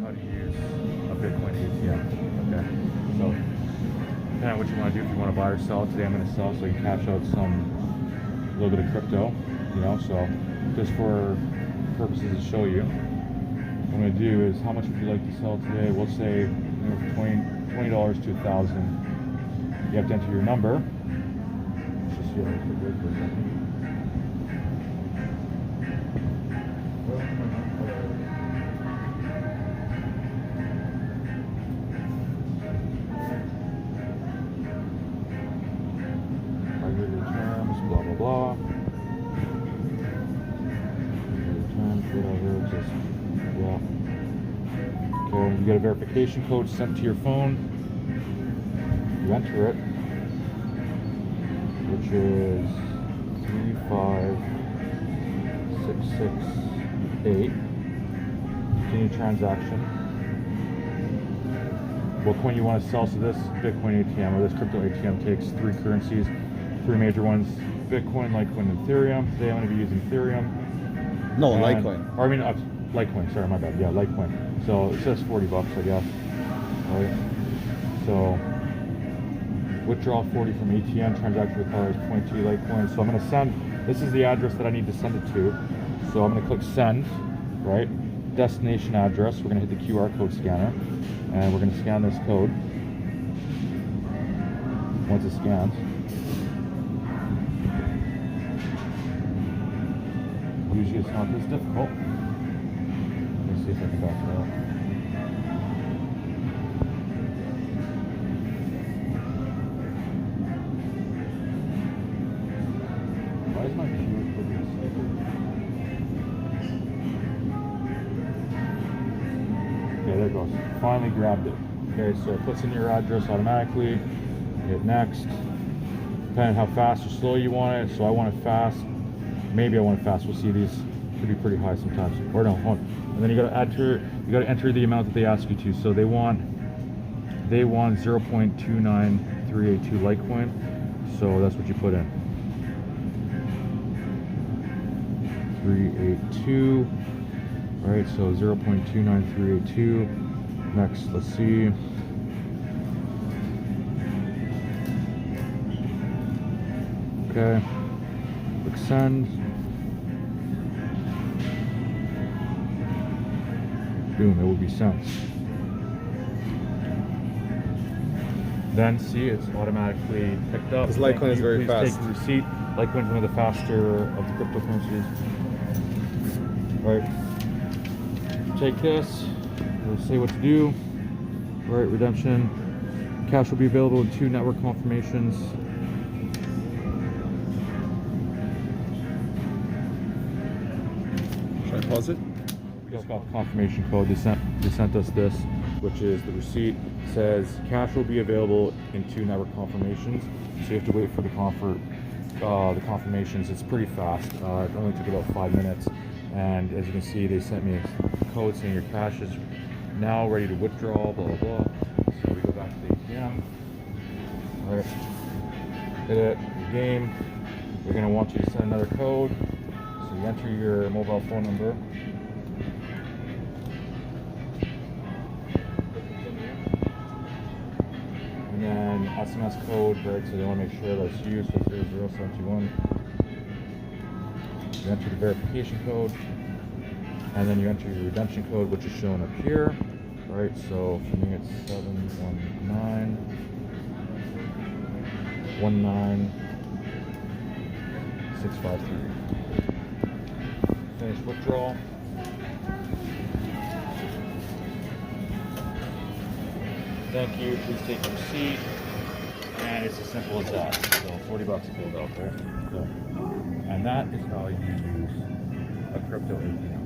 how to use a Bitcoin ATM. Okay, so depending on what you want to do, if you want to buy or sell, today I'm going to sell so you can cash out a little bit of crypto, you know, so just for purposes to show you, what I'm going to do is how much would you like to sell today? We'll say, you know, $20 to $1,000. You have to enter your number. Let's just see how it works for a second. Terms, blah blah blah. Terms, whatever, just yeah. Okay, you get a verification code sent to your phone. You enter it, which is 35668. Continue transaction. What coin you want to sell? So this Bitcoin ATM or this crypto ATM takes three currencies. Three major ones: Bitcoin, Litecoin, and Ethereum. Today I'm going to be using Ethereum. No, Litecoin. Or I mean, Litecoin. Sorry, my bad. Yeah, Litecoin. So it says $40, I guess. Right. So withdraw 40 from ATM. Transaction requires 0.2 Litecoin. So I'm going to send. This is the address that I need to send it to. So I'm going to click send. Right. Destination address. We're going to hit the QR code scanner, and we're going to scan this code. Once it's scanned. Usually it's not this difficult. Let me see if I can back it up. Why is my computer putting this sticker? Okay, there it goes. Finally grabbed it. Okay, so it puts in your address automatically. Hit next. Depending on how fast or slow you want it. So I want it fast. Maybe I want it fast. We'll see. These could be pretty high sometimes. Or no, hold on. And then you got to enter the amount that they ask you to. So they want 0.29382 Litecoin. So that's what you put in. 382. All right. So 0.29382. Next, let's see. Okay. Click send. Boom, it will be sent. Then see, it's automatically picked up. Because Litecoin is very fast. Take the receipt. Litecoin is one of the faster of the cryptocurrencies. Right. Take this. It'll say what to do. Right, redemption. Cash will be available in 2 network confirmations. Should I pause it? Just got the confirmation code. They sent us this, which is the receipt. It says cash will be available in 2 network confirmations. So you have to wait for the confirmations. It's pretty fast. It only took about 5 minutes. And as you can see, they sent me a code saying your cash is now ready to withdraw. Blah blah blah. So we go back to the ATM. All right. Hit it. Game. They're gonna want you to send another code. So you enter your mobile phone number. And then SMS code, right? So they want to make sure that's you, so 00721. You enter the verification code, and then you enter your redemption code, which is shown up here, right? So for me, it's 71919 653. Finish withdrawal. Thank you, please take your receipt. And it's as simple as that. So $40 pulled out there. So, and that is how you use a crypto ATM.